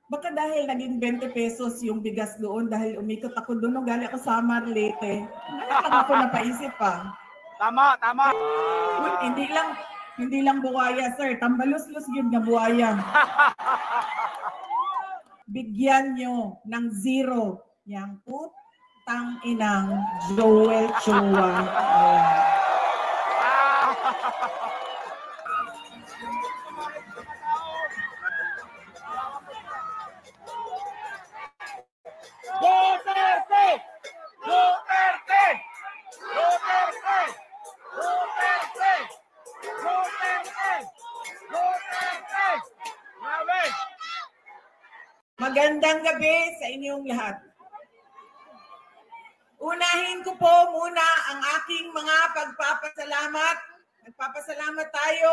Baka dahil naging 20 pesos yung bigas doon dahil umikot ako doon nung galing ako sa Marlete. Ngayon ako napaisip pa. Tama, tama. Hindi lang buwaya, sir. Tambalos-los yun nga buwaya. Bigyan nyo ng 0 yang putang inang Joel Chua. Duterte! Duterte! Duterte! Duterte! Duterte! Duterte! Grabe! Magandang gabi sa inyong lahat. Unahin ko po muna ang aking mga pagpapasalamat. Nagpapasalamat tayo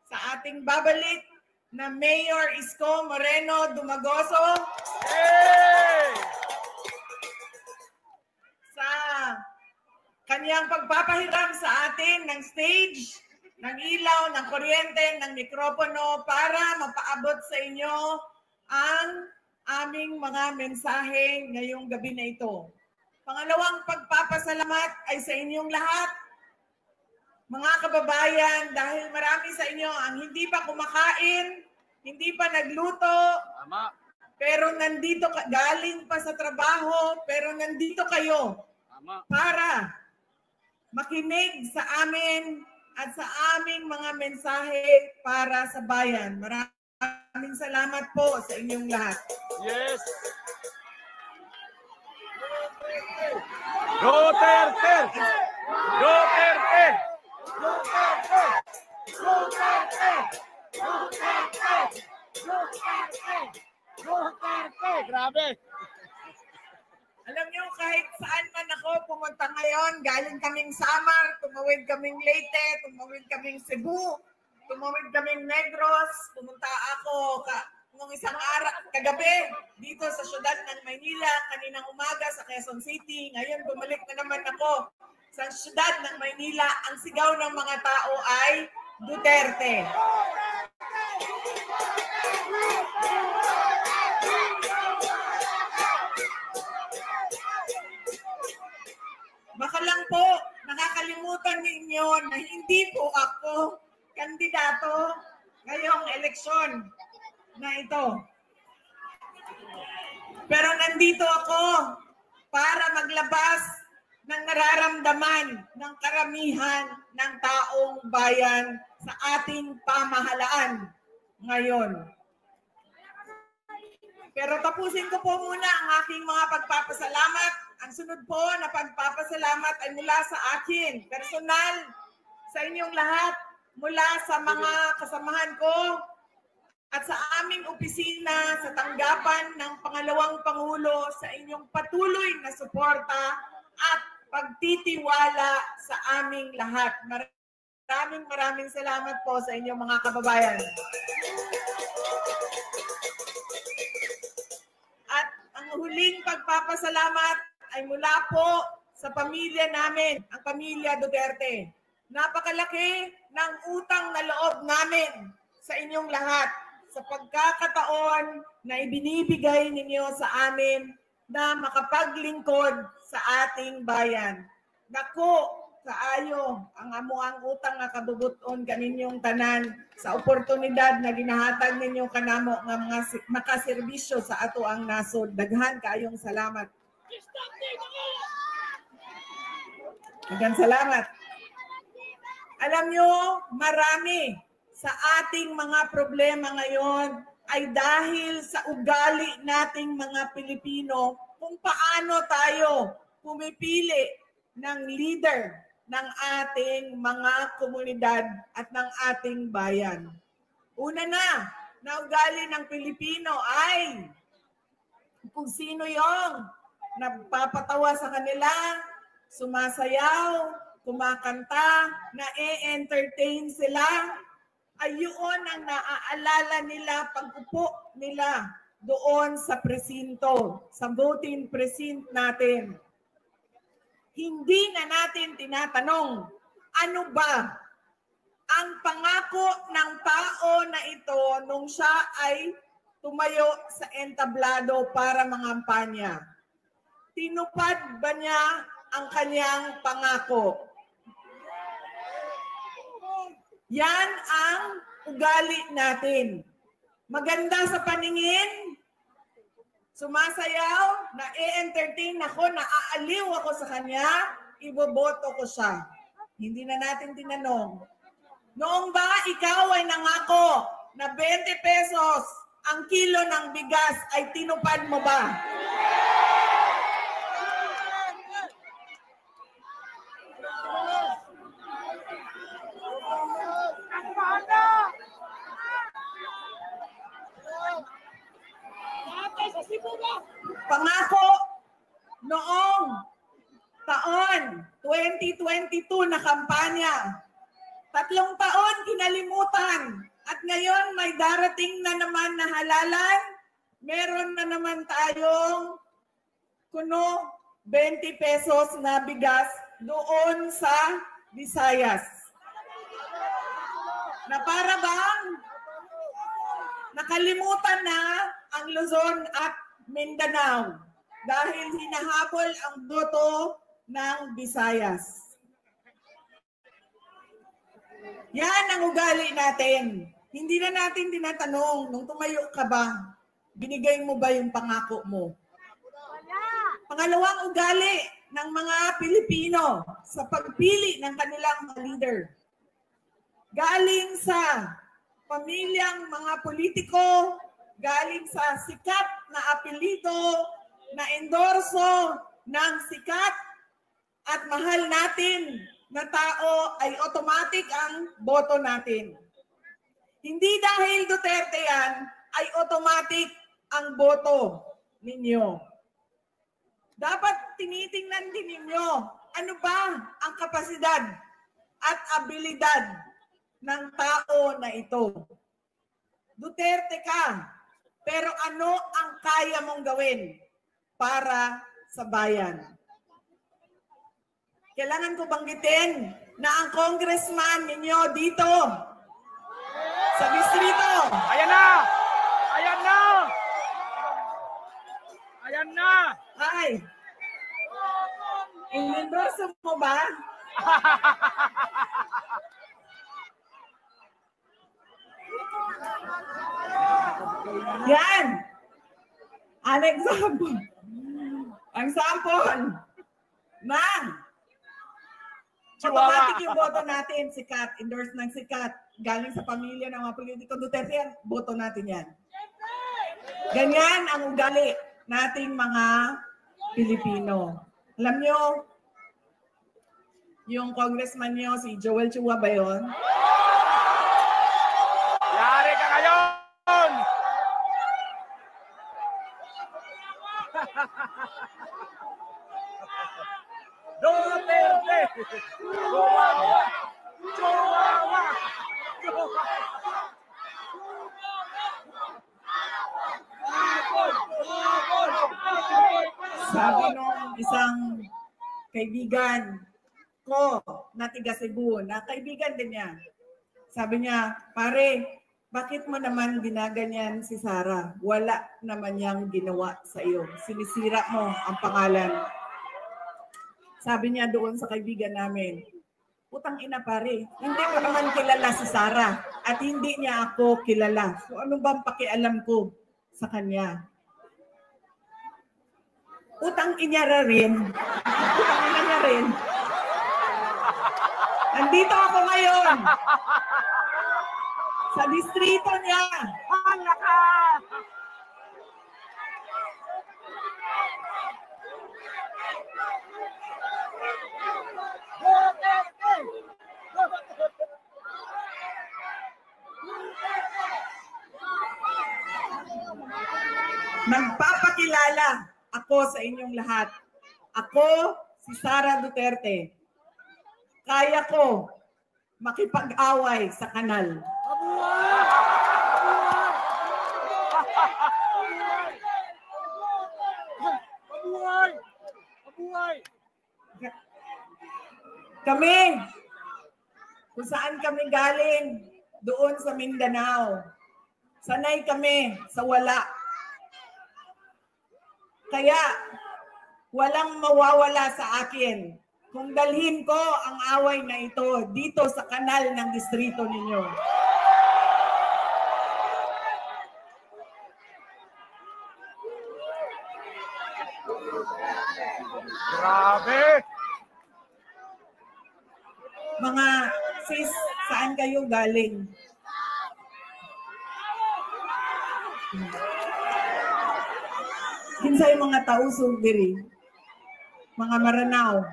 sa ating babalik na Mayor Isko Moreno Dumagoso. Hey! Sa kanyang pagpapahiram sa atin ng stage, ng ilaw, ng kuryente, ng mikropono para mapaabot sa inyo ang aming mga mensahe ngayong gabi na ito. Pangalawang pagpapasalamat ay sa inyong lahat, mga kababayan, dahil marami sa inyo ang hindi pa kumakain, hindi pa nagluto, Tama. pero nandito, galing pa sa trabaho, pero nandito kayo para makinig sa amin at sa aming mga mensahe para sa bayan. Maraming salamat po sa inyong lahat. Yes. Duterte! Duterte! Duterte! Duterte! Duterte! Duterte! Duterte! Grabe! Alam niyo, kahit saan man ako pumunta ngayon, galing kaming Samar, tumawid kaming Leyte, tumawid kaming Cebu, tumawid kaming Negros, pumunta ako nung isang araw, kagabi, dito sa syudad ng Maynila, kaninang umaga sa Quezon City. Ngayon, bumalik na naman ako sa syudad ng Maynila. Ang sigaw ng mga tao ay Duterte. Baka lang po, nakakalimutan ninyo na hindi po ako kandidato ngayong eleksyon na ito. Pero nandito ako para maglabas ng nararamdaman ng karamihan ng taong bayan sa ating pamahalaan ngayon. Pero tapusin ko po muna ang aking mga pagpapasalamat. Ang sunod po na pagpapasalamat ay mula sa akin, personal, sa inyong lahat, mula sa mga kasamahan ko at sa aming opisina sa tanggapan ng pangalawang Pangulo sa inyong patuloy na suporta at pagtitiwala sa aming lahat. Maraming salamat po sa inyong mga kababayan. At ang huling pagpapasalamat ay mula po sa pamilya namin, ang pamilya Duterte. Napakalaki ng utang na loob namin sa inyong lahat sa pagkakataon na ibinibigay ninyo sa amin na makapaglingkod sa ating bayan. Naku, kaayo ang amuang utang nga kabubuton kaninyong tanan sa oportunidad na ginahatag ninyo kanamo nga mga makaserbisyo sa ato ang nasod. Daghan kaayong salamat. Daghan salamat. Alam nyo, marami sa ating mga problema ngayon ay dahil sa ugali nating mga Pilipino kung paano tayo pumipili ng leader ng ating mga komunidad at ng ating bayan. Una na ugali ng Pilipino ay kung sino yung nagpapatawa sa kanila, sumasayaw, kumakanta, na-entertain sila, ay yun ang naaalala nila pag-upo nila doon sa presinto, sa voting precinct natin. Hindi na natin tinatanong, ano ba ang pangako ng tao na ito nung siya ay tumayo sa entablado para mangampanya? Tinupad ba niya ang kanyang pangako? Yan ang ugali natin. Maganda sa paningin, sumasayaw, na-entertain ako, naaaliw ako sa kanya, iboboto ko siya. Hindi na natin tinanong. Noong ba ikaw ay nangako na 20 pesos ang kilo ng bigas ay tinupad mo ba? Pangako noong taon 2022 na kampanya. 3 taon kinalimutan at ngayon may darating na naman na halalan. Meron na naman tayong kuno 20 pesos na bigas doon sa Visayas. Na para bang nakalimutan na ang Luzon at Mindanao dahil hinahabol ang boto ng Visayas. Yan ang ugali natin. Hindi na natin tinatanong, nung tumayo ka ba, binigay mo ba yung pangako mo? Pangalawang ugali ng mga Pilipino sa pagpili ng kanilang mga leader. Galing sa pamilyang mga politiko, galing sa sikat na apelido, na endorso ng sikat at mahal natin na tao ay automatic ang boto natin. Hindi dahil Duterte yan, ay automatic ang boto ninyo. Dapat tinitingnan din ninyo, ano ba ang kapasidad at abilidad ng tao na ito. Duterte ka, pero ano ang kaya mong gawin para sa bayan? Kailangan ko banggitin na ang congressman ninyo dito sa distrito. Ayan na! Ayan na! Ayan na! Ay, in-endorse mo ba? Yan! An example. Ang sample ng automatic yung boto natin, sikat, endorse ng sikat, galing sa pamilya ng mga politiko Duterte yan, boto natin yan. Ganyan ang ugali nating mga Pilipino. Alam nyo, yung congressman nyo, si Joel Chua ba yun? Yari ka ngayon! Duterte! Chihuahua! Chihuahua! Sabi nung isang kaibigan ko na tiga Cebu, na kaibigan din niya. Sabi niya, pare, bakit mo naman ginaganyan si Sara? Wala naman niyang ginawa sa iyo. Sinisira mo ang pangalan. Sabi niya doon sa kaibigan namin, putang ina pare, hindi ko naman kilala si Sara at hindi niya ako kilala. So ano bang pakialam ko sa kanya? Putang ina rin. Putang ina niya rin. Nandito ako ngayon. Sa distrito niya. Hala ka! Magpapakilala ako sa inyong lahat. Ako, si Sara Duterte. Kaya ko makipag-away sa kanal. Mabuhay! Mabuhay! Kami, kung saan kami galing, doon sa Mindanao, Sanay kami sa wala. Kaya walang mawawala sa akin kung dalhin ko ang away na ito dito sa kanal ng distrito ninyo. Grabe! Mga sis, saan kayo galing? Kinsay mga tausog diri? Mga Maranao.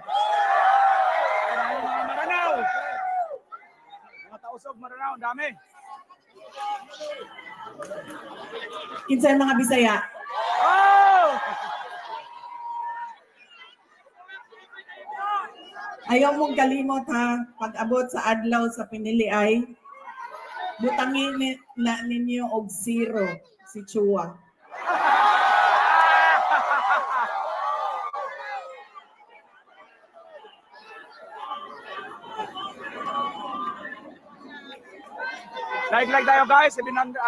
Mga Maranao! Mga tausog Maranao, dami. Kinsay mga Bisaya? Oh! Ayaw mong kalimot ha, pag-abot sa adlaw sa pinili ay butangin na ninyo og 0 si Chua. Like tayo guys, 700,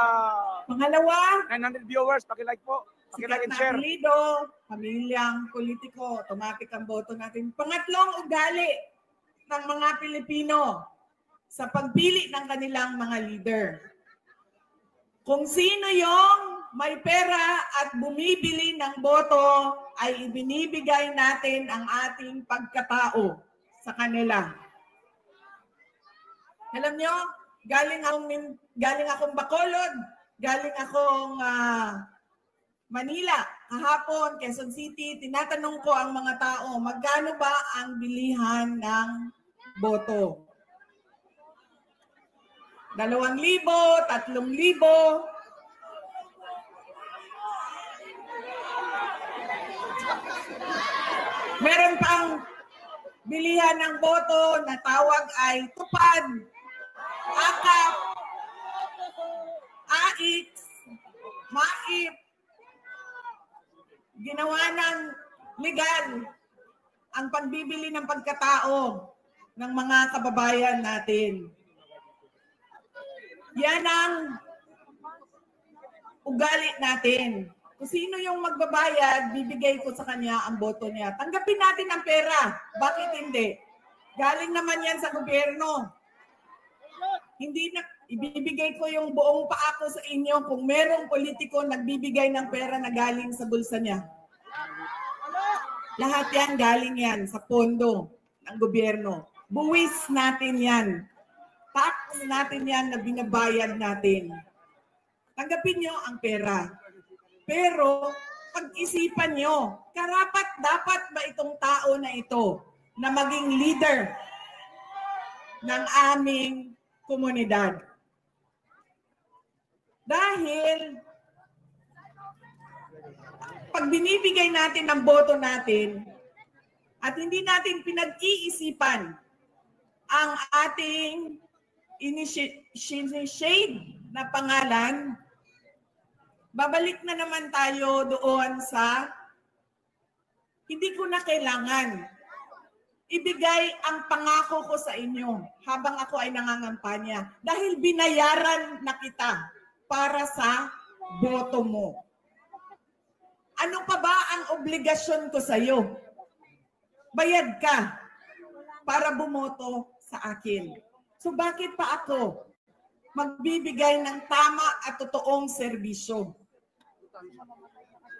Pangalawa, 900 viewers, paki-like po. Paki-like and share. Lido, pamilyang politiko, automatic ang boto natin. Pangatlong ugali ng mga Pilipino sa pagpili ng kanilang mga leader. Kung sino yung may pera at bumibili ng boto, ay ibinibigay natin ang ating pagkatao sa kanila. Alam nyo, galing akong Bacolod, galing akong Manila, kahapon, Quezon City, tinatanong ko ang mga tao, magkano ba ang bilihan ng boto? 2,000, 3,000. Meron pang bilihan ng boto na tawag ay tupad, akap, AX, MAIP. Ginawa ng legal ang pagbibili ng pagkatao ng mga kababayan natin. Yan ang ugali natin. Kung sino yung magbabayad, bibigay ko sa kanya ang boto niya. Tanggapin natin ang pera. Bakit hindi? Galing naman yan sa gobyerno. Hindi na, ibibigay ko yung buong paako sa inyo kung merong politiko nagbibigay ng pera na galing sa bulsa niya. Lahat yan galing yan sa pondo ng gobyerno. Buwis natin yan. Tax natin yan na binabayad natin. Tanggapin nyo ang pera. Pero pag-isipan nyo, karapat dapat ba itong tao na ito na maging leader ng aming komunidad? Dahil pag binibigay natin ang boto natin at hindi natin pinag-iisipan ang ating shade na pangalan, babalik na naman tayo doon sa hindi ko na kailangan ibigay ang pangako ko sa inyo habang ako ay nangangampanya dahil binayaran na kita para sa boto mo. Ano pa ba ang obligasyon ko sa iyo? Bayad ka para bumoto sa akin. So bakit pa ako magbibigay ng tama at totoong serbisyo?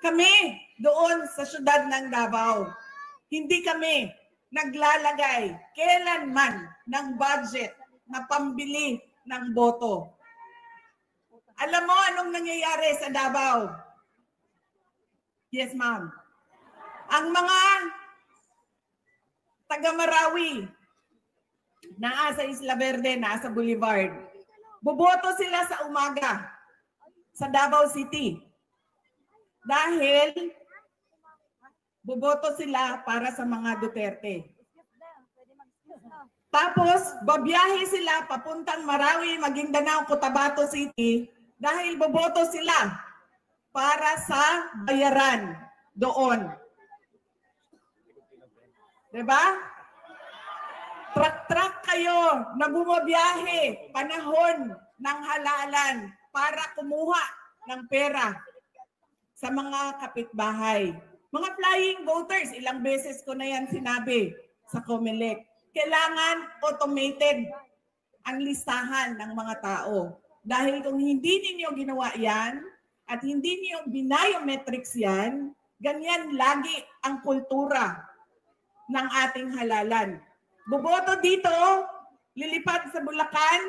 Kami doon sa syudad ng Davao, hindi kami naglalagay kailanman ng budget na pambili ng boto. Alam mo anong nangyayari sa Davao? Yes, ma'am. Ang mga taga-Marawi, nasa Isla Verde, nasa Boulevard, boboto sila sa umaga sa Davao City. Dahil boboto sila para sa mga Duterte. Tapos, babiyahe sila papuntang Marawi, Maguindanao, Cotabato City dahil boboto sila para sa bayaran doon. Diba? Truck-truck kayo na bumabiyahe panahon ng halalan para kumuha ng pera sa mga kapitbahay. Mga flying voters, ilang beses ko na yan sinabi sa COMELEC. Kailangan automated ang listahan ng mga tao. Dahil kung hindi ninyo ginawa yan at hindi niyo biometrics yan, ganyan lagi ang kultura ng ating halalan. Boboto dito, lilipad sa Bulacan,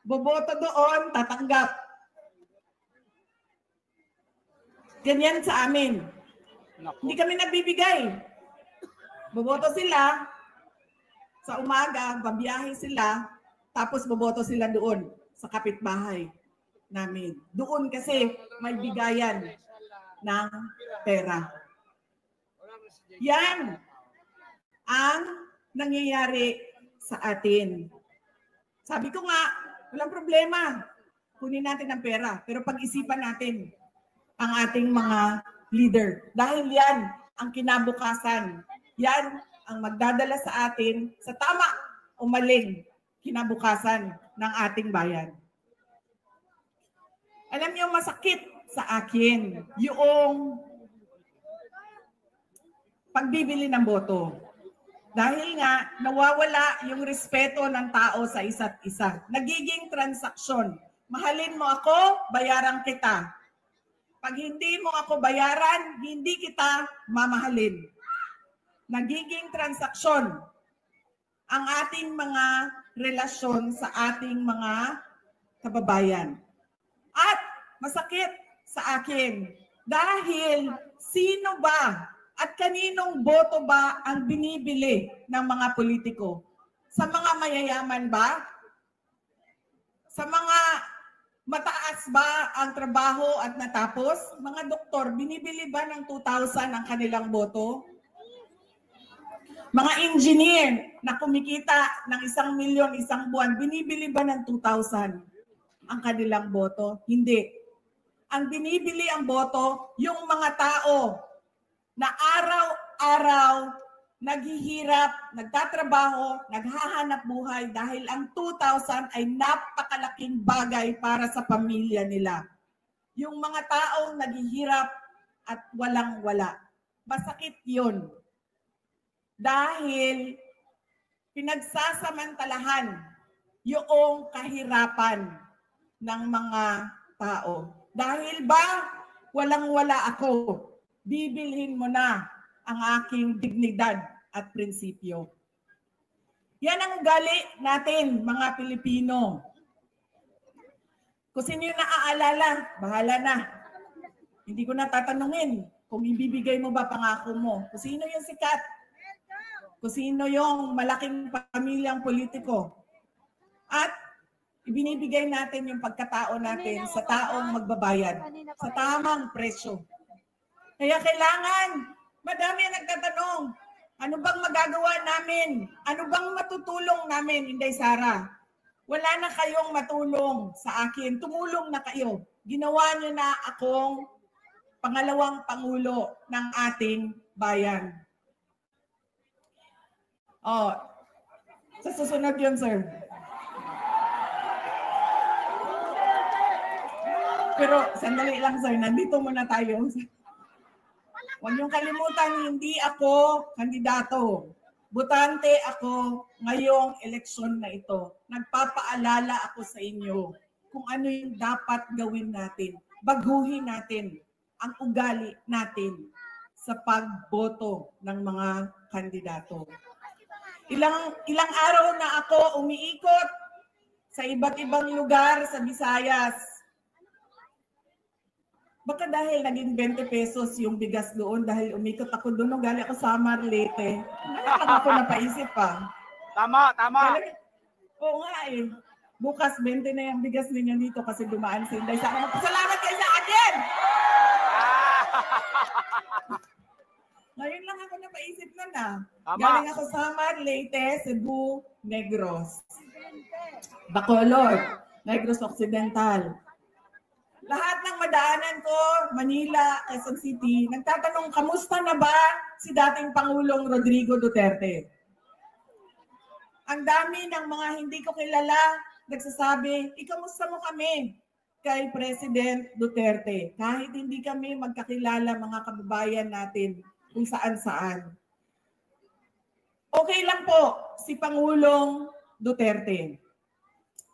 boboto doon, tatanggap. Ganyan sa amin. Hindi kami nagbibigay. Boboto sila, sa umaga, babiyahe sila, tapos boboto sila doon sa kapitbahay namin. Doon kasi may bigayan ng pera. Yan ang nangyayari sa atin. Sabi ko nga, walang problema. Kunin natin ang pera. Pero pag-isipan natin ang ating mga leader. Dahil yan ang kinabukasan. Yan ang magdadala sa atin sa tama o maling kinabukasan ng ating bayan. Alam niyo, masakit sa akin yung pagbibili ng boto. Dahil nga, nawawala yung respeto ng tao sa isa't isa. Nagiging transaksyon. Mahalin mo ako, bayaran kita. Pag hindi mo ako bayaran, hindi kita mamahalin. Nagiging transaksyon ang ating mga relasyon sa ating mga kababayan. At masakit sa akin dahil sino ba at kaninong boto ba ang binibili ng mga politiko? Sa mga mayayaman ba? Sa mga mataas ba ang trabaho at natapos? Mga doktor, binibili ba ng 2,000 ang kanilang boto? Mga engineer na kumikita ng 1 milyon isang buwan, binibili ba ng 2,000 ang kanilang boto? Hindi. Ang binibili ang boto, yung mga tao na araw-araw naghihirap, nagtatrabaho, naghahanap buhay dahil ang 2,000 ay napakalaking bagay para sa pamilya nila. Yung mga taong naghihirap at walang-wala. Masakit yun. Dahil pinagsasamantalahan yung kahirapan ng mga tao. Dahil ba walang-wala ako, bibilhin mo na ang aking dignidad at prinsipyo. Yan ang ugali natin, mga Pilipino. Kung sino yung naaalala, bahala na. Hindi ko na tatanungin kung ibibigay mo ba pangako mo. Kung sino yung sikat. Kung sino yung malaking pamilyang politiko. At ibinibigay natin yung pagkatao natin sa taong magbabayad. Sa tamang presyo. Kaya kailangan, madami ang nagtatanong, ano bang magagawa namin? Ano bang matutulong namin, Inday Sara? Wala na kayong matulong sa akin. Tumulong na kayo. Ginawa niyo na akong pangalawang pangulo ng ating bayan. Oh, sa susunod yun, sir. Pero sandali lang, sir. Nandito muna tayo. Huwag niyong kalimutan, hindi ako kandidato. Butante ako ngayong eleksyon na ito. Nagpapaalala ako sa inyo kung ano yung dapat gawin natin. Baguhin natin ang ugali natin sa pagboto ng mga kandidato. Ilang araw na ako umiikot sa iba't ibang lugar sa Visayas. Baka dahil naging 20 pesos yung bigas doon dahil umikot ako doon nung galing ako sa Marlete. Ngayon ako napaisip pa. Tama, tama. Oo nga eh. Bukas 20 na yung bigas ninyo dito kasi dumaan sa Inday. Sana magpasalamat kayo sa akin! Ngayon lang ako napaisip na na. Galing ako sa Marlete, Cebu, Negros. Bacolod, Negros Occidental. Lahat ng madaanan ko, Manila, Quezon City, nagtatanong, kamusta na ba si dating Pangulong Rodrigo Duterte? Ang dami ng mga hindi ko kilala, nagsasabi, ikamusta mo kami? kay President Duterte. Kahit hindi kami magkakilala mga kababayan natin kung saan-saan. Okay lang po si Pangulong Duterte.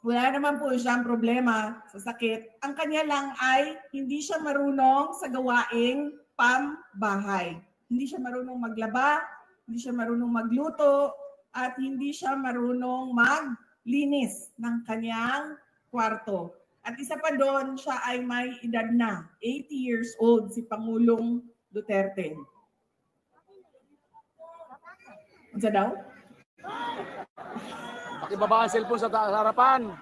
Wala naman po siyang problema sa sakit. Ang kanya lang ay hindi siya marunong sa gawaing pambahay. Hindi siya marunong maglaba, hindi siya marunong magluto, at hindi siya marunong maglinis ng kanyang kwarto. At isa pa doon, siya ay may edad na, 80 years old, si Pangulong Duterte. Ano daw? Pakibaba ang cellphone sa harapan.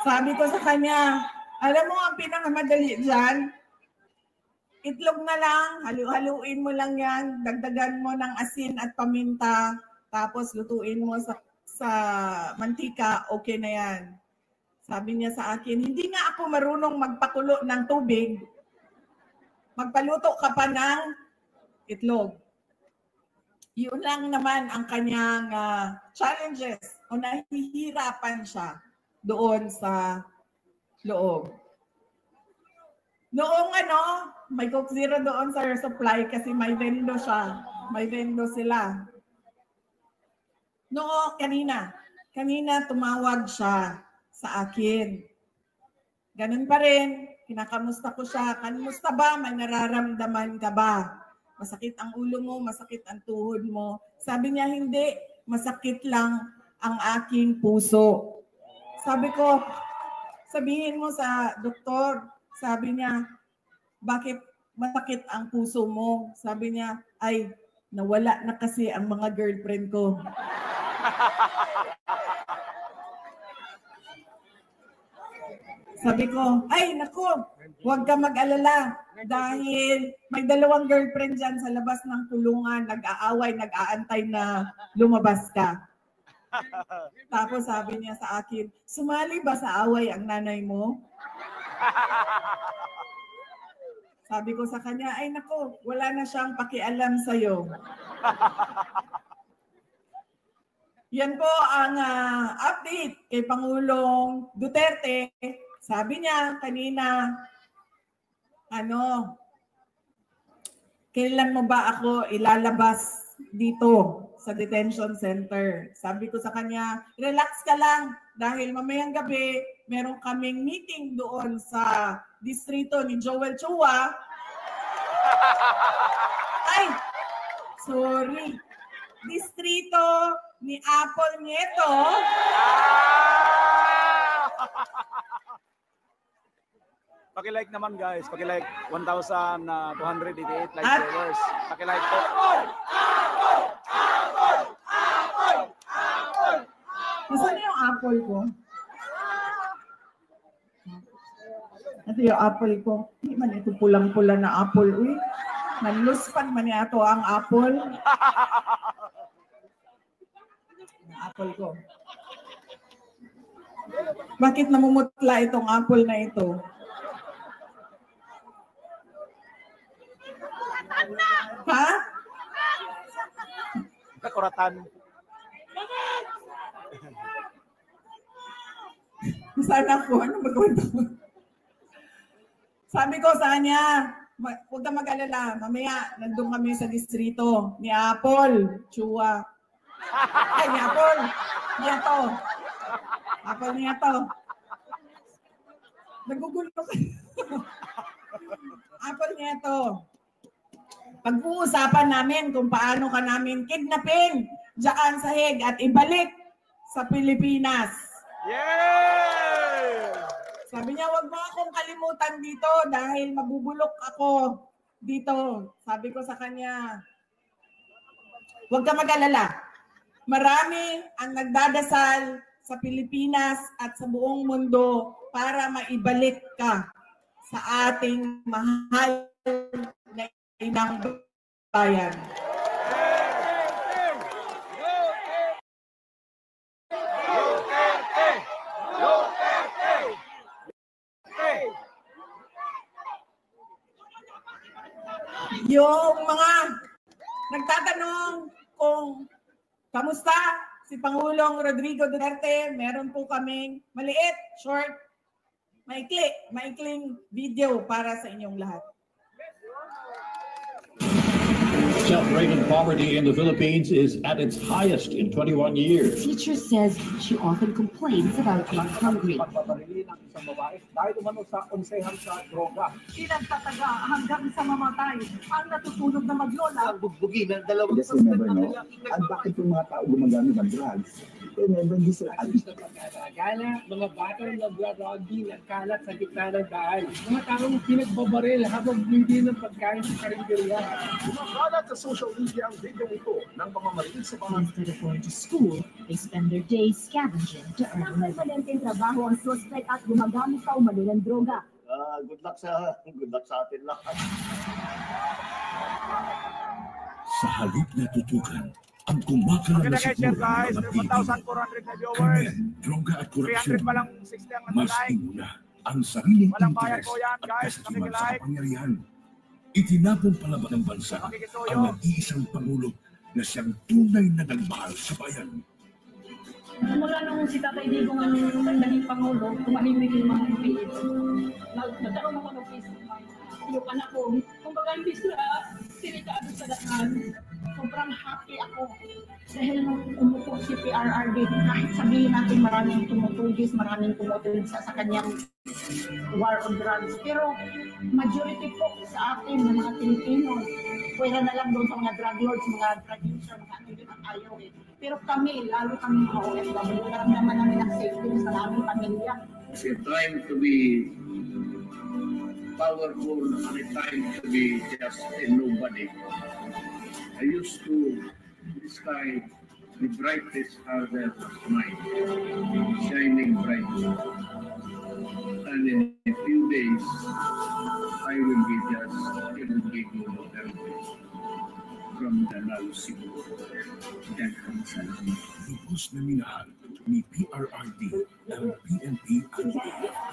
Sabi ko sa kanya, alam mo ang pinakamadali dyan, itlog na lang, halu-haluin mo lang yan, dagdagan mo ng asin at paminta, tapos lutuin mo sa mantika, okay na yan. Sabi niya sa akin, hindi nga ako marunong magpakulo ng tubig, magpaluto ka pa ng itlog. Yun lang naman ang kanyang challenges o nahihirapan siya doon sa loob. Noong may Coke Zero doon sa Air Supply kasi may vendo siya. May vendo sila. Noong kanina tumawag siya sa akin. Ganun pa rin, kinakamusta ko siya. Kamusta ba? May nararamdaman ka ba? Masakit ang ulo mo, masakit ang tuhod mo. Sabi niya, hindi, masakit lang ang aking puso. Sabi ko, sabihin mo sa doktor, sabi niya, bakit masakit ang puso mo? Sabi niya, ay, nawala na kasi ang mga girlfriend ko. Sabi ko, ay nako, huwag ka mag-alala dahil may 2 girlfriend dyan sa labas ng kulungan, nag-aaway, nag-aantay na lumabas ka. Tapos sabi niya sa akin, sumali ba sa away ang nanay mo? Sabi ko sa kanya, ay nako, wala na siyang pakialam sa'yo. Yan po ang update kay Pangulong Duterte. Sabi niya kanina, kailan mo ba ako ilalabas dito sa detention center? Sabi ko sa kanya, relax ka lang dahil mamayang gabi meron kaming meeting doon sa distrito ni Joel Chua. Ay, sorry. Distrito ni Apple Nieto. Paki-like naman guys, paki-like 1,288 like viewers. Paki-like po. Nasaan yung apple ko? Ito yung apple ko. Hindi man ito pulang-pula na apple. Uy, nanluspan man ito ang apple. Apple ko. Bakit namumutla itong apple na ito? Ha? Kakuratan. Saan ako? Ano magkwento? Sabi ko sa kanya, huwag ka mag-alala. Mamaya, nandun kami sa distrito ni Apple, Chua. Ay, ni Apple. Niya to. Apple niya to. Nagugulo ka. Apple niya to. Pag-uusapan namin kung paano ka namin kidnapin dyan sa Hague at ibalik sa Pilipinas. Yay! Sabi niya, wag mo akong kalimutan dito dahil mabubulok ako dito. Sabi ko sa kanya, wag ka mag-alala. Marami ang nagdadasal sa Pilipinas at sa buong mundo para maibalik ka sa ating mahal na inang bayan. Yung mga nagtatanong kung kamusta si Pangulong Rodrigo Duterte, meron po kaming maliit, short, maikling video para sa inyong lahat. Rate of poverty in the Philippines is at its highest in 21 years. Teacher says she often complains about being hungry. Pagpaparilin ng isang babae dahil umano sa konsehan sa droga. Pinagtataga hanggang sa mamatay ang natutulog na maglola. Ang bugbugin ng dalawang Yes, you never know. At bakit yung mga tao gumagamit ng drugs? They never hindi sila addict. Gala, mga batang nagraragi, nagkalat sa gitna ng daan. Mga taong pinagbabaril habang bumili ng pagkain sa karinderya. Kumakalat sa social media ang video ito ng pamamaril sa mga Instead of going to school, they spend their days scavenging to earn a Nang may living. malenteng trabaho ang suspect at gumagamit pa umano ng droga. good luck sa atin lahat. Sa halip na tutukan, ang kumakalat na siguro ng mga Pilipino, 1,400 na viewers. krimen, droga at korupsyon, 300 pa lang 60 ang mas nag-like. inuna ang sariling Walang bayad interes po yan, at guys. kasakiman sa Nakikilike. kapangyarihan. Itinapon palabas ng bansa Makikisuyo. ang nag-iisang Pangulo na siyang tunay na nagmahal sa bayan. Mula nung si Tatay Digong ang naging Pangulo, tumahimik yung mga Pilipino. Nagkaroon ako ng peace of mind. Yung anak ko, kumbaga imbis na sinikado sa daan, sobrang happy ako. Dahil nung umupo si PRRD, kahit sabihin natin maraming tumutugis, maraming tumutulog sa kanyang war on drugs. Pero majority po sa atin, ng mga Pilipino, pwera na lang doon sa mga drug lords, mga drug user, mga yun ang ayaw eh. Pero kami, lalo kami mga OFW, naramdaman namin ang safety sa aming pamilya. It's a time to be powerful and a time to be just a nobody. I used to describe the brightest harder night, shining bright. And in a few days, I will be just a Rodrigo Duterte from Danao, Cebu. Daghang salamat. Lubos na minahal ni PRRD ng PNP at AFP.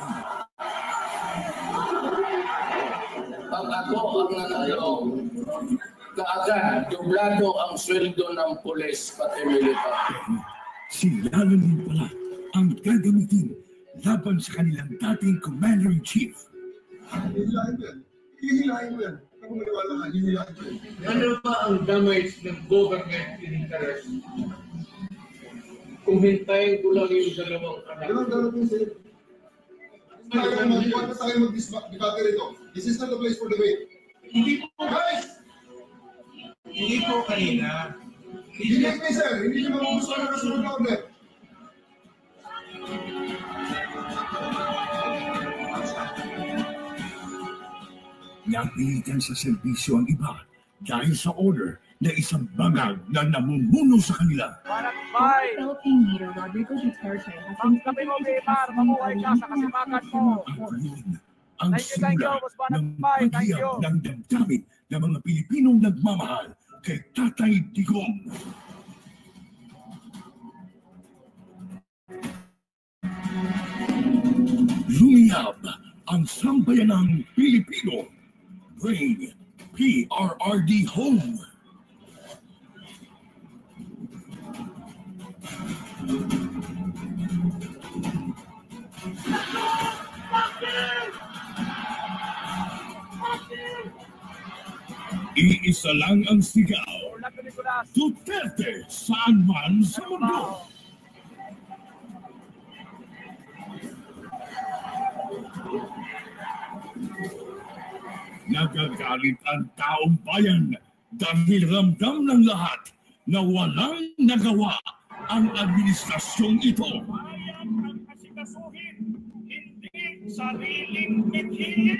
Pag ako ang nanalo, kaagad, doblado ang sweldo ng pulis pati militar. Si Lalo din pala ang gagamitin laban sa kanilang dating Commander-in-Chief. Hihilahin ko yan. Hihilahin ko yan. Kung maniwala ka, hihilahin ko yan. Ano ba ang damage ng government interest? Kung hintayin ko lang yung dalawang anak. Ganun darating sa'yo. Huwag na tayo mag-debate rito. This is not the place for debate. Hindi po, Guys! hindi po kanina. Hindi me, sir. Hindi nyo magugustuhan na kasunod na order. Napilitan sa serbisyo ang iba dahil sa order na isang bangag na namumuno sa kanila. Bye! Philippine leader Rodrigo Duterte has been Kami mo, speaking to Bimar. testimony Mabuhay ka sa kasimakan mo. Ang galing, ang Thank you, sura Boss Banat. ng Bye, thank paghiyap you. ng damdamin ng mga Pilipinong nagmamahal kay Tatay Digong. Lumiyab ang sambayanang Pilipino. Bring PRRD home. Iisa lang ang sigaw. Orlando Nicolas. Duterte saan man sa mundo. Nagagalit ang taong bayan dahil ramdam ng lahat na walang nagawa ang administrasyong ito. Bayan ang asikasuhin, hindi sariling mithiin.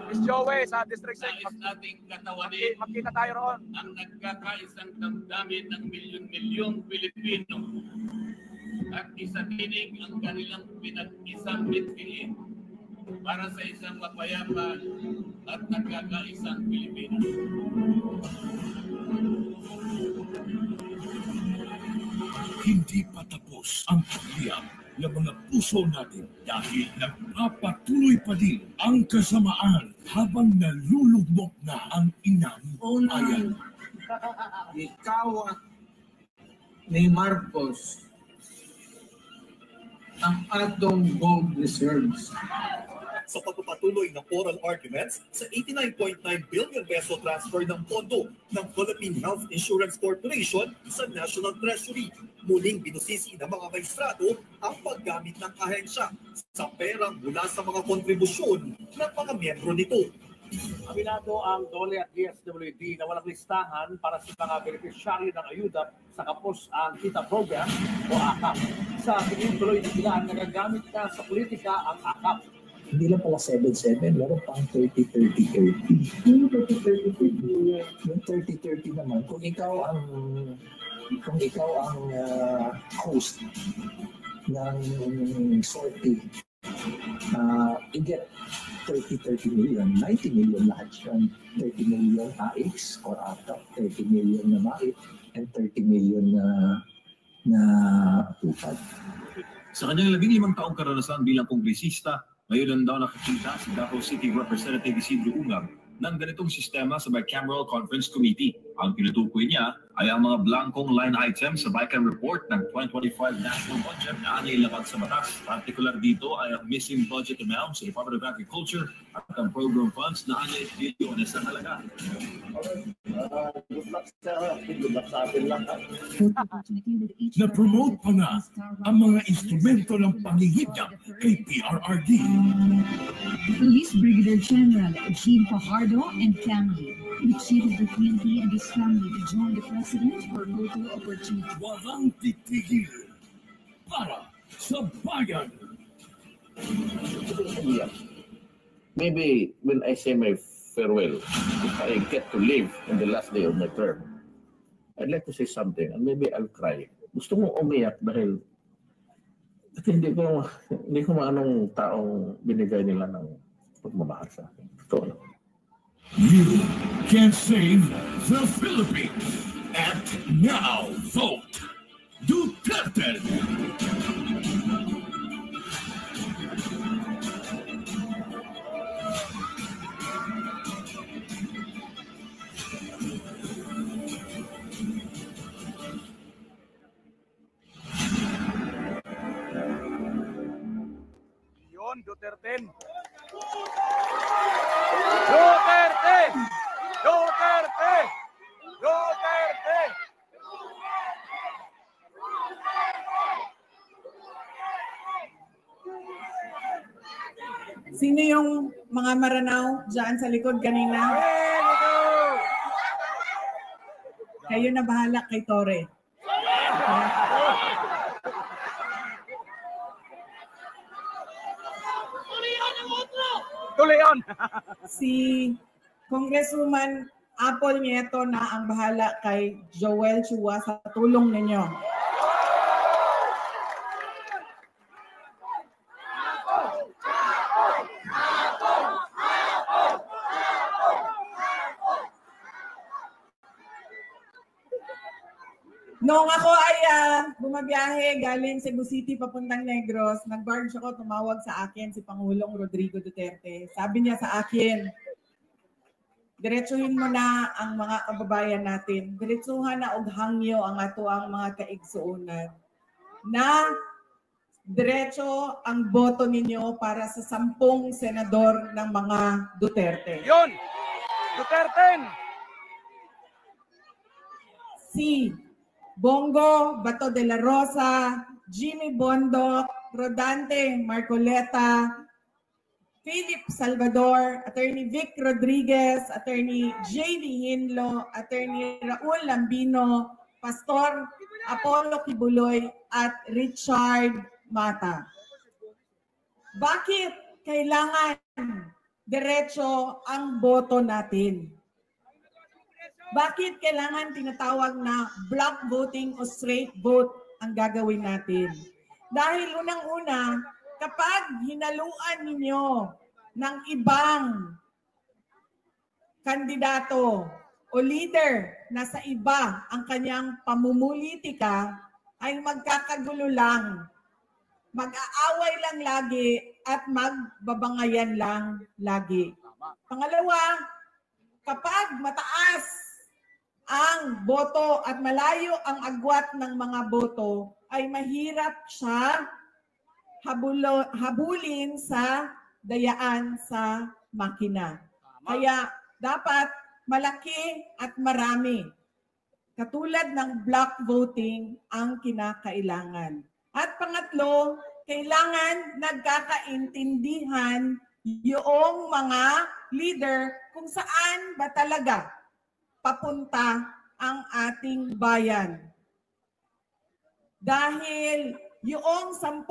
Miss Joey sa District 6. Nais nating katawanin Magkita tayo roon. ang nagkakaisang damdamin ng milyon-milyong Pilipino at isatinig ang kanilang pinag-isang mithiin para sa isang mapayapa at nagkakaisang Pilipinas. Hindi pa tapos ang paghiyap ng mga puso natin dahil nagpapatuloy pa din ang kasamaan habang nalulugmok na ang inang bayan. Ikaw at ni Marcos ang atong gold reserves. Sa pagpapatuloy ng oral arguments sa 89.9 billion peso transfer ng pondo ng Philippine Health Insurance Corporation sa National Treasury, muling binusisi ng mga maestrado ang paggamit ng ahensya sa perang mula sa mga kontribusyon ng mga miyembro nito. Aminado ang DOLE at DSWD na walang listahan para sa mga beneficiary ng ayuda sa kapos ang kita program o AKAP. Sa tinutuloy na sila ang nagagamit na sa politika ang AKAP. Hindi lang pala 7-7, meron pang 30-30-30. Yung 30-30-30, yung 30-30 naman, kung ikaw ang host ng sortie, you get 30 million, 90 million lahat yan. 30 million AX or ATAP, 30 million na MAIT, and 30 million na tupad. Sa kanyang 15 taong karanasan bilang kongresista, ngayon daw nakakita si Davao City Representative Isidro Ungab ng ganitong sistema sa Bicameral Conference Committee. Ang tinutukoy niya ay ang mga blankong line items sa Bican Report ng 2025 National Budget na ilabag sa batas. Partikular dito ay ang missing budget amount sa Department of Agriculture at ang program funds na anya bilyones na halaga. Na-promote pa nga ang mga instrumento ng pangingidya kay PRRD. Police Brigadier General Jean Fajardo and family initiated the PNP and his family to join the president for photo opportunity. Walang titigil para sa bayan. Maybe when I say my farewell, if I get to live in the last day of my term, I'd like to say something and maybe I'll cry. Gusto mo umiyak dahil hindi ko maanong taong binigay nila ng pagmamahal sa akin. Totoo lang. You can save the Philippines. Act now. Vote Duterte. Yon, Duterte. Duterte! Duterte! Duterte! Sino yung mga maranaw dyan sa likod kanina? Kayo na bahala kay Tore. Tuloy-on! Si Congresswoman Apple Nieto na ang bahala kay Joel Chua sa tulong ninyo. Noong ako ay bumabiyahe galing Cebu City papuntang Negros, nag-barge ako, tumawag sa akin si Pangulong Rodrigo Duterte. Sabi niya sa akin, diretsuhin mo na ang mga kababayan natin. Diretsuhan na og hangyo ang ato ang mga kaigsuonan. Na diretso ang boto ninyo para sa 10 senador ng mga Duterte. Yon! Duterte! Si Bongo Bato de la Rosa, Jimmy Bondoc, Rodante Marcoleta, Philip Salvador, Attorney Vic Rodriguez, Attorney J.V. Hinlo, Attorney Raul Lambino, Pastor Apollo Kibuloy, at Richard Mata. Bakit kailangan diretso ang boto natin? Bakit kailangan tinatawag na block voting o straight vote ang gagawin natin? Dahil unang-una, kapag hinaluan ninyo ng ibang kandidato o leader na sa iba ang kanyang pamumulitika, ay magkakagulo lang, mag-aaway lang lagi at magbabangayan lang lagi. Pangalawa, kapag mataas ang boto at malayo ang agwat ng mga boto, ay mahirap siya habulin sa dayaan sa makina. Kaya dapat malaki at marami. Katulad ng block voting ang kinakailangan. At pangatlo, kailangan nagkakaintindihan yung mga leader kung saan ba talaga papunta ang ating bayan. Dahil yung 10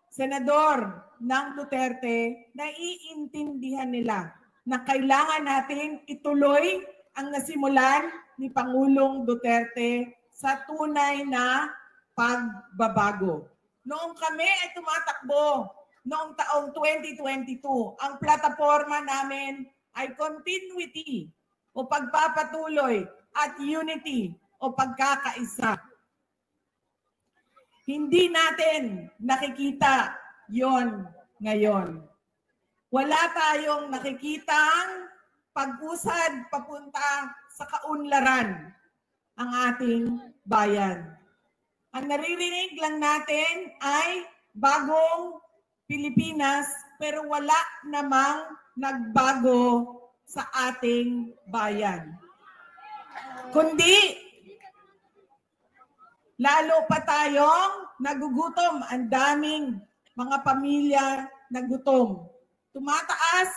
senador ng Duterte, naiintindihan nila na kailangan natin ituloy ang nasimulan ni Pangulong Duterte sa tunay na pagbabago. Noong kami ay tumatakbo noong taong 2022, ang plataforma namin ay continuity o pagpapatuloy at unity o pagkakaisa. Hindi natin nakikita yon ngayon. Wala tayong nakikitang pag-usad papunta sa kaunlaran ang ating bayan. Ang naririnig lang natin ay bagong Pilipinas, pero wala namang nagbago sa ating bayan. Kundi, lalo pa tayong nagugutom. Ang daming mga pamilya nagutom. Tumataas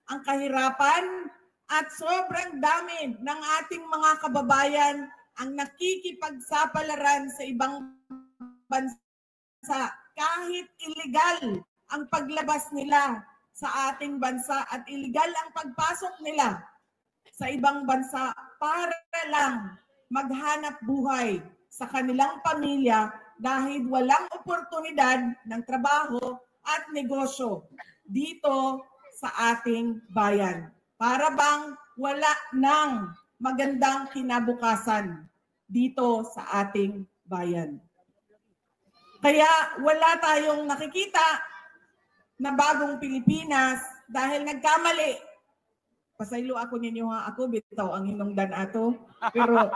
ang kahirapan at sobrang dami ng ating mga kababayan ang nakikipagsapalaran sa ibang bansa kahit illegal ang paglabas nila sa ating bansa at illegal ang pagpasok nila sa ibang bansa para lang maghanap buhay sa kanilang pamilya dahil walang oportunidad ng trabaho at negosyo dito sa ating bayan. Para bang wala ng magandang kinabukasan dito sa ating bayan. Kaya wala tayong nakikita na bagong Pilipinas dahil nagkamali. Pasaylo ako ninyo ha, ako bitaw ang hinungdan ato. Pero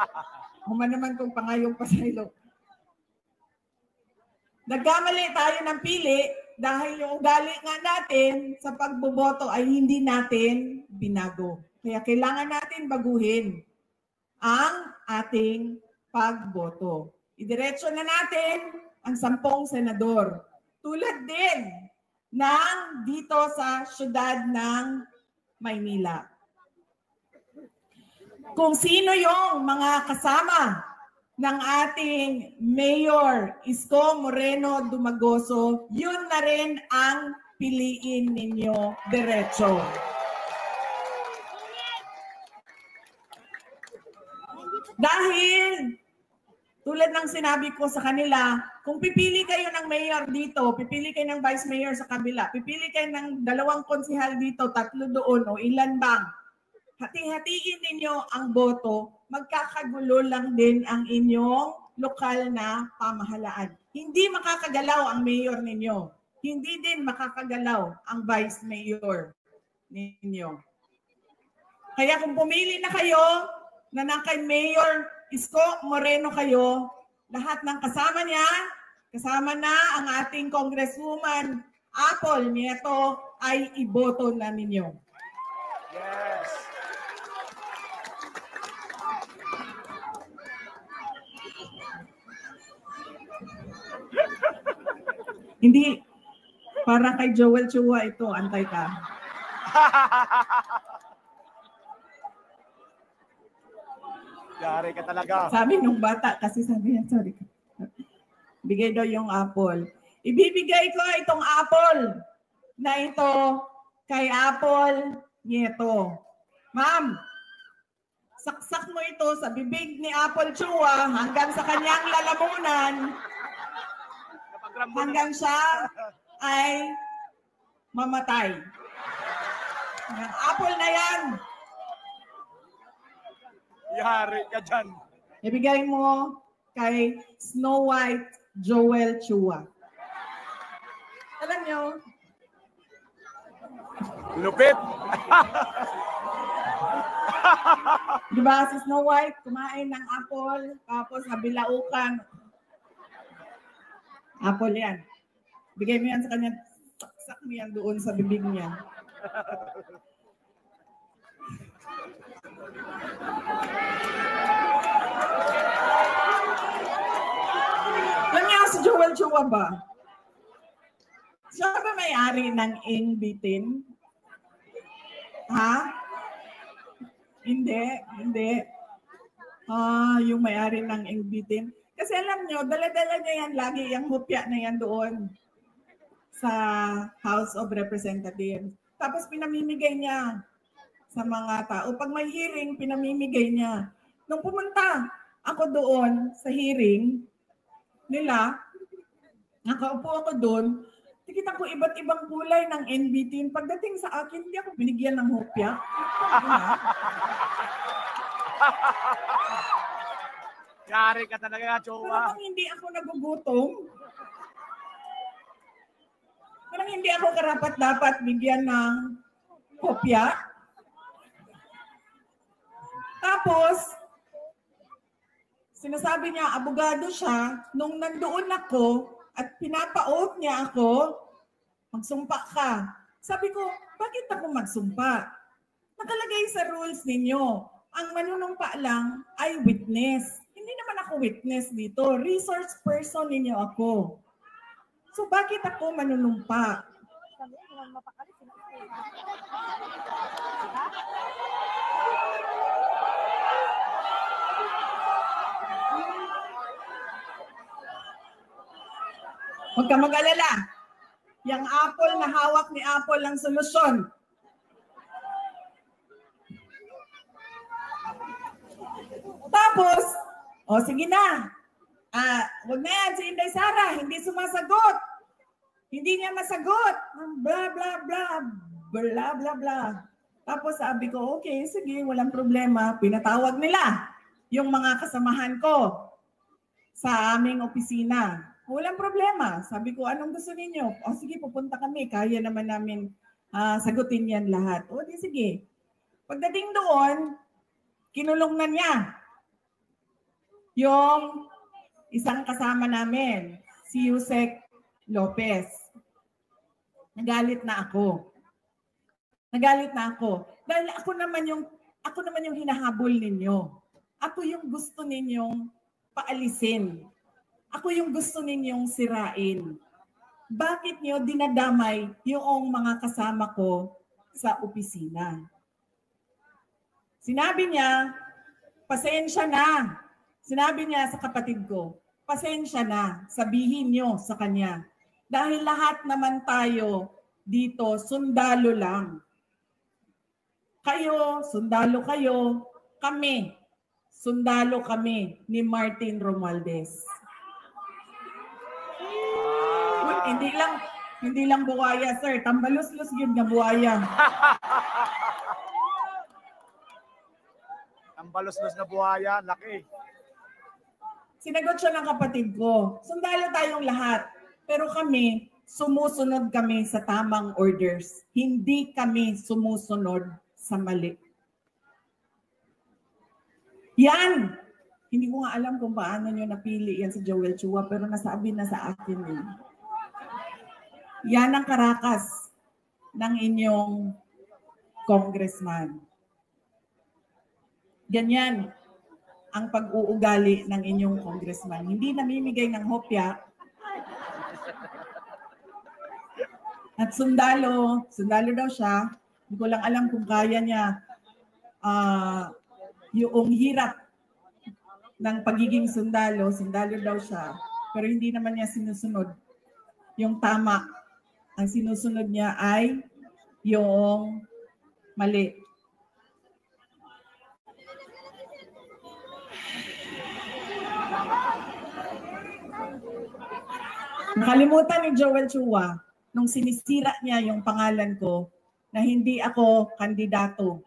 human naman kung pangayong pasaylo. Nagkamali tayo ng pili dahil yung ugali nga natin sa pagboboto ay hindi natin binago. Kaya kailangan natin baguhin ang ating pagboto. Idiretso na natin ang 10 senador. Tulad din ng dito sa syudad ng Maynila. Kung sino yung mga kasama ng ating Mayor Isko Moreno Dumagoso, yun na rin ang piliin ninyo diretso. Dahil, tulad ng sinabi ko sa kanila, kung pipili kayo ng mayor dito, pipili kayo ng vice mayor sa kabila, pipili kayo ng 2 konsehal dito, 3 doon, o ilan bang, hati-hatiin ninyo ang boto, magkakagulo lang din ang inyong lokal na pamahalaan. Hindi makakagalaw ang mayor ninyo. Hindi din makakagalaw ang vice mayor ninyo. Kaya kung pumili na kayo, na kay Mayor Isko Moreno kayo, lahat ng kasama niya, kasama na ang ating Congresswoman Apple Nieto ay iboto na ninyo. Yes. Hindi, para kay Joel Chua ito, antay ka. Yari ka talaga. Sabi nung bata, kasi sabi niya, sorry. Bigay daw yung apple. Ibibigay ko itong apple na ito kay Apple Nieto. Ma'am, saksak mo ito sa bibig ni Apple Chua hanggang sa kanyang lalamunan. Hanggang siya ay mamatay. Yung apple na yan. Yari ka dyan. Ibigay mo kay Snow White Joel Chua. Alam nyo? Lupit. Di ba si Snow White kumain ng apple, tapos nabilaukan. Apple yan. Bigay mo yan sa kanya, saksak mo yan doon sa bibig niya. Alam niya si Joel Chua ba? Siya ba may-ari ng Ing Bitin? Ha? Hindi. Yung may-ari ng Ing Bitin. Kasi alam nyo, dala-dala niya yan lagi, yung hupya na yan doon sa House of Representatives. Tapos pinamimigay niya sa mga tao. Pag may hearing, pinamimigay niya. Nung pumunta ako doon sa hearing nila, nakaupo ako doon, nakita ko iba't ibang kulay ng NBT. Pagdating sa akin, hindi ako binigyan ng hopya. Yari ka talaga, Chowa. Parang hindi ako nagugutom. Parang hindi ako karapat-dapat bigyan ng hopya. Tapos, sinasabi niya, abogado siya, nung nandoon ako, at pinapa-oath niya ako, magsumpa ka. Sabi ko, bakit ako magsumpa? Nakalagay sa rules ninyo, ang manunumpa lang ay witness. Hindi naman ako witness dito. Resource person ninyo ako. So bakit ako manunumpa? Huwag ka mag-alala. Yang Apple na hawak ni Apple ang solusyon. Tapos, sige na. Huwag na yan, si Inday Sara, hindi sumasagot. Hindi niya masagot. Blah, blah, blah. Blah, blah, blah. Tapos sabi ko, okay, sige, walang problema. Pinatawag nila yung mga kasamahan ko sa aming opisina. Walang problema. Sabi ko, anong gusto ninyo? Sige, pupunta kami. Kaya naman namin sagutin yan lahat. Di sige. Pagdating doon, kinulong na niya yung isang kasama namin, si Yusek Lopez. Nagalit na ako. Dahil ako naman yung hinahabol ninyo. Ako yung gusto ninyong paalisin. Ako yung gusto ninyong sirain. Bakit niyo dinadamay yung mga kasama ko sa opisina? Sinabi niya, pasensya na. Sinabi niya sa kapatid ko, pasensya na, sabihin niyo sa kanya. Dahil lahat naman tayo dito, sundalo lang. Kayo, sundalo kayo. Kami, sundalo kami ni Martin Romualdez. Hindi lang buhaya, sir. Tambalos-los yun na buhaya. Tambalos-los na buhaya, laki. Sinagot siya ng kapatid ko, sundalo tayong lahat. Pero kami, sumusunod kami sa tamang orders. Hindi kami sumusunod sa mali. Yan! Hindi ko nga alam kung paano nyo napili yan si Joel Chua, pero nasabi na sa akin yun. Yan ang karakas ng inyong congressman. Ganyan ang pag-uugali ng inyong congressman. Hindi namimigay ng hopya. At sundalo daw siya. Hindi ko lang alam kung kaya niya yung hirap ng pagiging sundalo daw siya. Pero hindi naman niya sinusunod yung tama. Ang sinusunod niya ay yung mali. Nakalimutan ni Joel Chua nung sinisira niya yung pangalan ko na hindi ako kandidato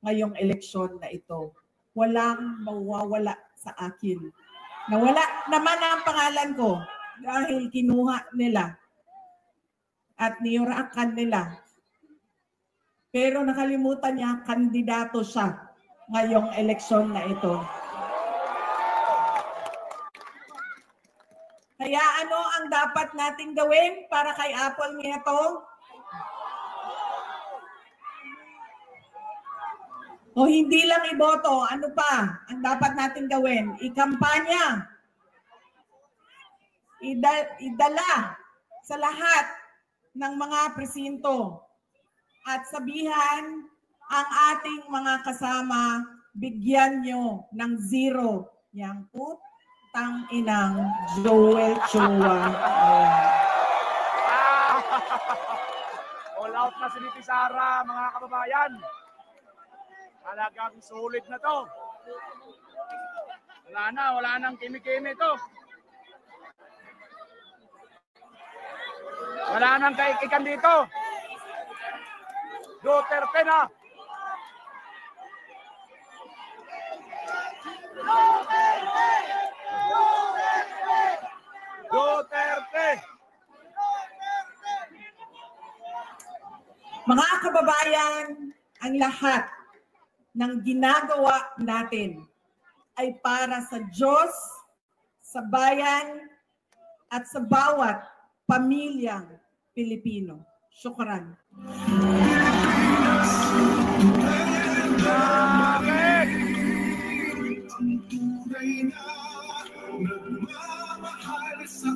ngayong eleksyon na ito. Walang mawawala sa akin. Nawala naman ang pangalan ko dahil kinuha nila at niyurakan nila. Pero nakalimutan niya, kandidato siya ngayong eleksyon na ito. Kaya ano ang dapat nating gawin para kay Apple Nieto? O hindi lang iboto, ano pa ang dapat nating gawin? Ikampanya. Idala sa lahat ng mga presinto at sabihan ang ating mga kasama, bigyan nyo ng 0 yang putang inang Joel Chua. All out na si Niti Sara, mga kababayan. Talagang sulit na to. Wala nang kimi-kimi to. Wala nang kaikikan dito. Duterte na. Duterte. Mga kababayan, ang lahat ng ginagawa natin ay para sa Diyos, sa bayan, at sa bawat pamilyang Pilipino. Syukran. Ang tunay na nagmamahal sa